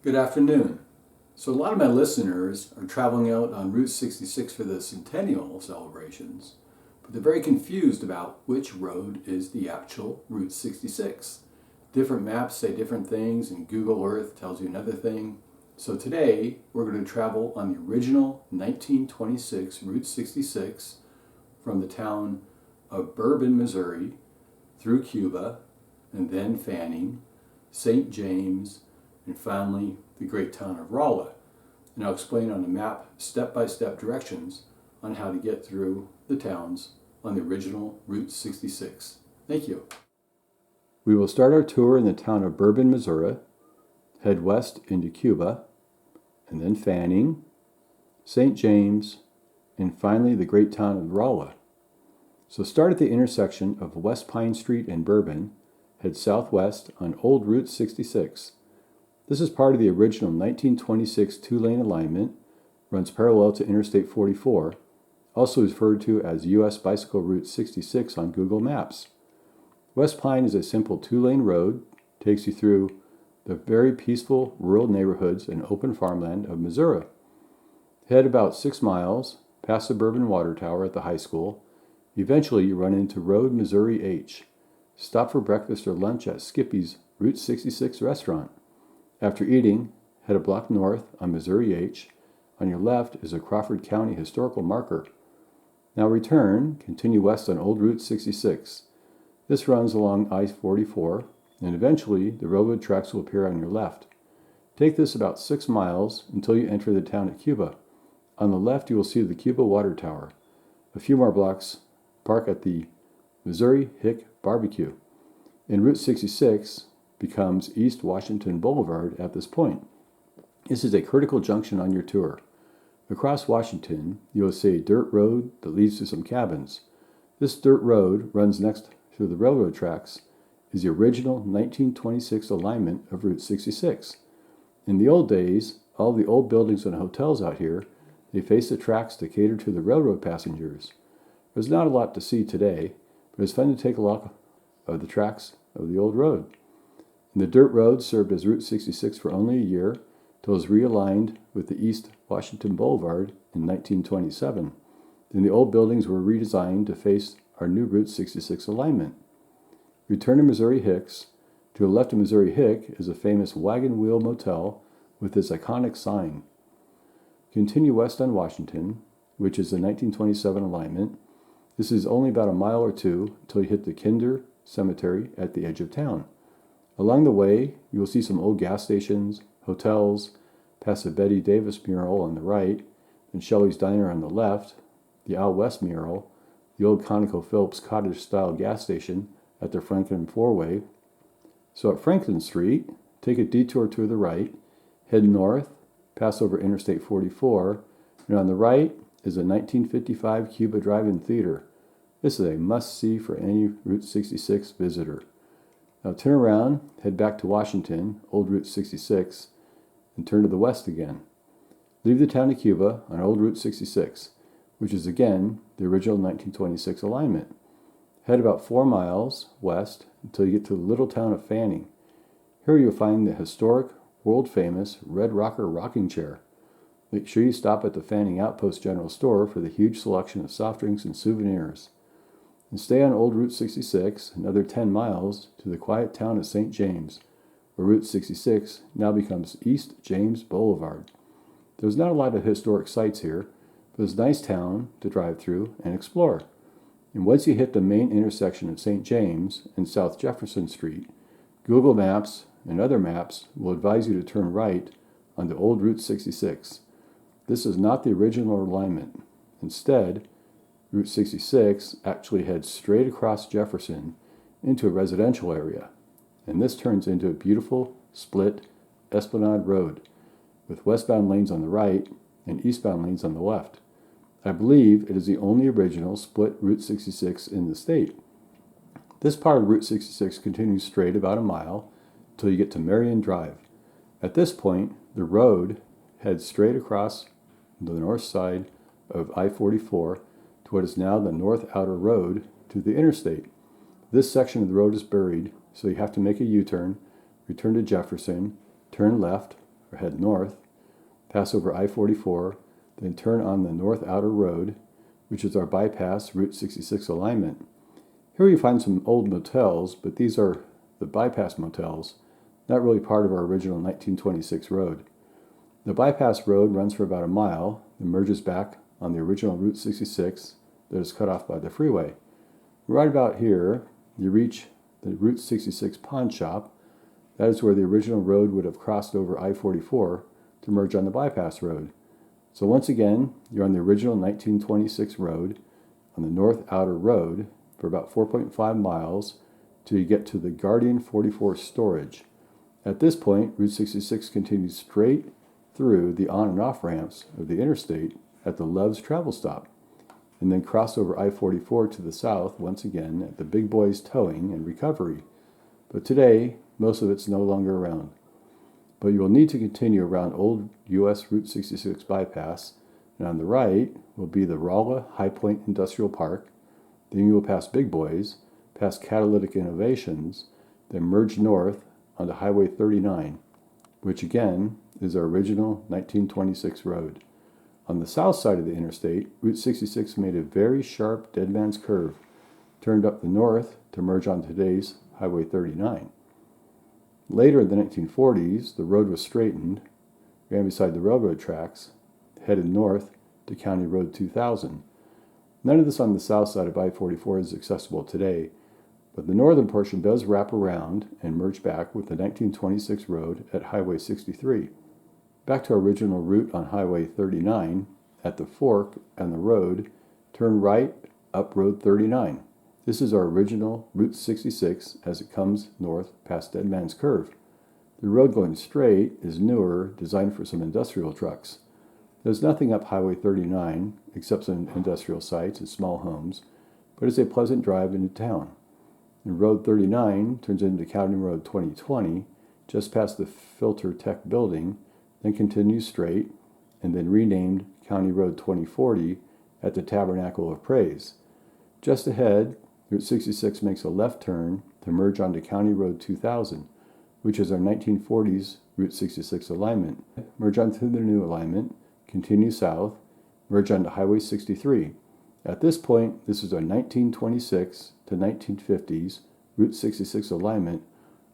Good afternoon. So a lot of my listeners are traveling out on Route 66 for the centennial celebrations, but they're very confused about which road is the actual Route 66. Different maps say different things and Google Earth tells you another thing. So today we're going to travel on the original 1926 Route 66 from the town of Bourbon, Missouri, through Cuba, and then Fanning, St. James, and finally the great town of Rolla. And I'll explain on the map step-by-step directions on how to get through the towns on the original Route 66. Thank you. We will start our tour in the town of Bourbon, Missouri, head west into Cuba, and then Fanning, St. James, and finally the great town of Rolla. So start at the intersection of West Pine Street and Bourbon, head southwest on Old Route 66. This is part of the original 1926 two-lane alignment, runs parallel to Interstate 44, also referred to as U.S. Bicycle Route 66 on Google Maps. West Pine is a simple two-lane road, takes you through the very peaceful rural neighborhoods and open farmland of Missouri. Head about 6 miles, past the Bourbon Water Tower at the high school. Eventually you run into Road Missouri H. Stop for breakfast or lunch at Skippy's Route 66 restaurant. After eating, head a block north on Missouri H. On your left is a Crawford County historical marker. Now return, continue west on Old Route 66. This runs along I-44, and eventually the railroad tracks will appear on your left. Take this about 6 miles until you enter the town of Cuba. On the left you will see the Cuba Water Tower. A few more blocks, park at the Missouri Hick Barbecue. In Route 66, becomes East Washington Boulevard at this point. This is a critical junction on your tour. Across Washington, you will see a dirt road that leads to some cabins. This dirt road runs next to the railroad tracks, is the original 1926 alignment of Route 66. In the old days, all the old buildings and hotels out here, they face the tracks to cater to the railroad passengers. There's not a lot to see today, but it's fun to take a look of the tracks of the old road. The dirt road served as Route 66 for only a year, till it was realigned with the East Washington Boulevard in 1927. Then the old buildings were redesigned to face our new Route 66 alignment. Return to Missouri Hicks. To the left of Missouri Hick is a famous Wagon Wheel Motel with its iconic sign. Continue west on Washington, which is the 1927 alignment. This is only about a mile or two until you hit the Kinder Cemetery at the edge of town. Along the way, you will see some old gas stations, hotels, past the Betty Davis mural on the right, and Shelley's Diner on the left, the Al West mural, the old ConocoPhillips cottage-style gas station at the Franklin Four-Way. So at Franklin Street, take a detour to the right, head north, pass over Interstate 44, and on the right is a 1955 Cuba Drive-In Theater. This is a must-see for any Route 66 visitor. Now turn around, head back to Washington, Old Route 66, and turn to the west again. Leave the town of Cuba on Old Route 66, which is again the original 1926 alignment. Head about 4 miles west until you get to the little town of Fanning. Here you'll find the historic, world-famous Red Rocker rocking chair. Make sure you stop at the Fanning Outpost General Store for the huge selection of soft drinks and souvenirs. And stay on Old Route 66, another 10 miles, to the quiet town of St. James, where Route 66 now becomes East James Boulevard. There's not a lot of historic sites here, but it's a nice town to drive through and explore. And once you hit the main intersection of St. James and South Jefferson Street, Google Maps and other maps will advise you to turn right onto Old Route 66. This is not the original alignment. Instead, Route 66 actually heads straight across Jefferson into a residential area, and this turns into a beautiful split Esplanade Road with westbound lanes on the right and eastbound lanes on the left. I believe it is the only original split Route 66 in the state. This part of Route 66 continues straight about a mile until you get to Marion Drive. At this point, the road heads straight across the north side of I-44 to what is now the North Outer Road to the interstate. This section of the road is buried, so you have to make a U-turn, return to Jefferson, turn left, or head north, pass over I-44, then turn on the North Outer Road, which is our bypass Route 66 alignment. Here you find some old motels, but these are the bypass motels, not really part of our original 1926 road. The bypass road runs for about a mile, then merges back on the original Route 66 that is cut off by the freeway. Right about here, you reach the Route 66 pawn shop. That is where the original road would have crossed over I-44 to merge on the bypass road. So once again, you're on the original 1926 road on the North Outer Road for about 4.5 miles till you get to the Guardian 44 storage. At this point, Route 66 continues straight through the on and off ramps of the interstate at the Love's travel stop, and then cross over I-44 to the south once again at the Big Boys Towing and Recovery. But today, most of it's no longer around. But you will need to continue around old U.S. Route 66 bypass, and on the right will be the Rolla High Point Industrial Park. Then you will pass Big Boys, past Catalytic Innovations, then merge north onto Highway 39, which again is our original 1926 road. On the south side of the interstate, Route 66 made a very sharp dead man's curve, turned up the north to merge on today's Highway 39. Later in the 1940s, the road was straightened, ran beside the railroad tracks, headed north to County Road 2000. None of this on the south side of I-44 is accessible today, but the northern portion does wrap around and merge back with the 1926 road at Highway 63. Back to our original route on Highway 39, at the fork and the road, turn right up Road 39. This is our original Route 66 as it comes north past Dead Man's Curve. The road going straight is newer, designed for some industrial trucks. There's nothing up Highway 39 except some industrial sites and small homes, but it's a pleasant drive into town. And Road 39 turns into County Road 2020, just past the Filter Tech building, then continues straight, and then renamed County Road 2040 at the Tabernacle of Praise. Just ahead, Route 66 makes a left turn to merge onto County Road 2000, which is our 1940s Route 66 alignment. Merge onto the new alignment, continue south, merge onto Highway 63. At this point, this is our 1926 to 1950s Route 66 alignment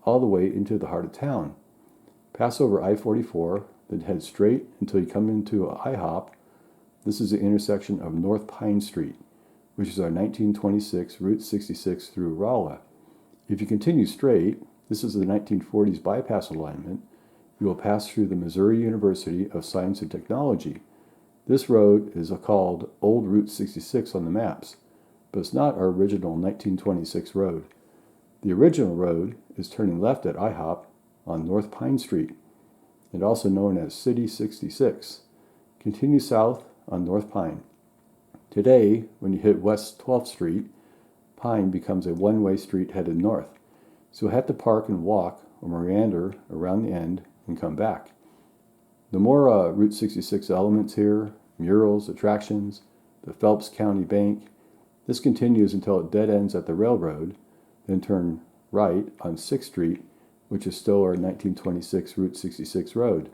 all the way into the heart of town. Pass over I-44, then head straight until you come into IHOP. This is the intersection of North Pine Street, which is our 1926 Route 66 through Rolla. If you continue straight, this is the 1940s bypass alignment. You will pass through the Missouri University of Science and Technology. This road is called Old Route 66 on the maps, but it's not our original 1926 road. The original road is turning left at IHOP on North Pine Street, and also known as City 66. Continue south on North Pine. Today, when you hit West 12th Street, Pine becomes a one-way street headed north, so you'll have to park and walk or meander around the end and come back. The more Route 66 elements here, murals, attractions, the Phelps County Bank. This continues until it dead ends at the railroad, then turn right on 6th Street, which is still our 1926 Route 66 road.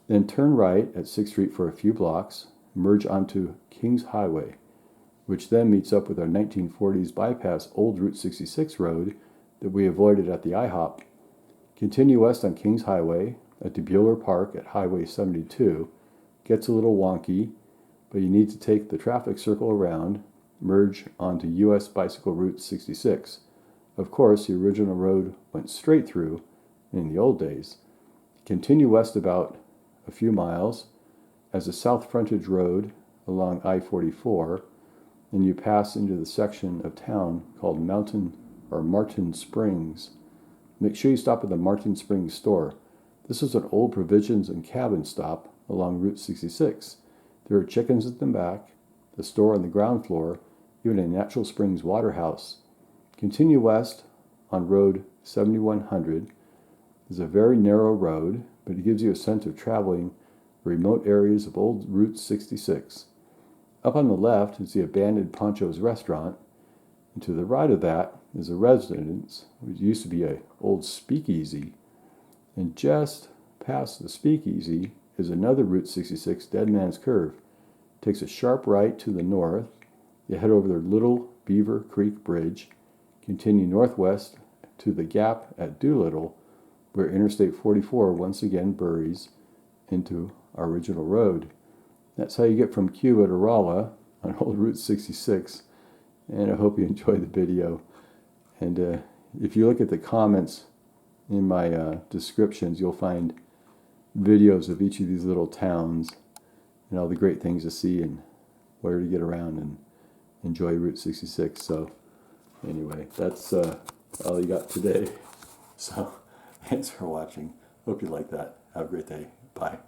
Then turn right at 6th Street for a few blocks, merge onto Kings Highway, which then meets up with our 1940s bypass Old Route 66 road that we avoided at the IHOP. Continue west on Kings Highway at the Bueller Park at Highway 72. Gets a little wonky, but you need to take the traffic circle around, merge onto US Bicycle Route 66. Of course, the original road went straight through in the old days. Continue west about a few miles as a south frontage road along I-44, and you pass into the section of town called Martin Springs. Make sure you stop at the Martin Springs store. This is an old provisions and cabin stop along Route 66. There are chickens at the back, the store on the ground floor, even a Natural Springs water house. Continue west on Road 7100. It's a very narrow road, but it gives you a sense of traveling remote areas of old Route 66. Up on the left is the abandoned Poncho's restaurant, and to the right of that is a residence, which used to be an old speakeasy. And just past the Speakeasy is another Route 66 Dead Man's Curve. Takes a sharp right to the north. You head over the Little Beaver Creek Bridge, continue northwest to the Gap at Doolittle, where Interstate 44 once again buries into our original road. That's how you get from Cuba to Rolla on old Route 66. And I hope you enjoyed the video. And if you look at the comments in my descriptions, you'll find videos of each of these little towns and all the great things to see and where to get around and enjoy Route 66. So anyway, that's all you got today. So thanks for watching. Hope you like that. Have a great day. Bye.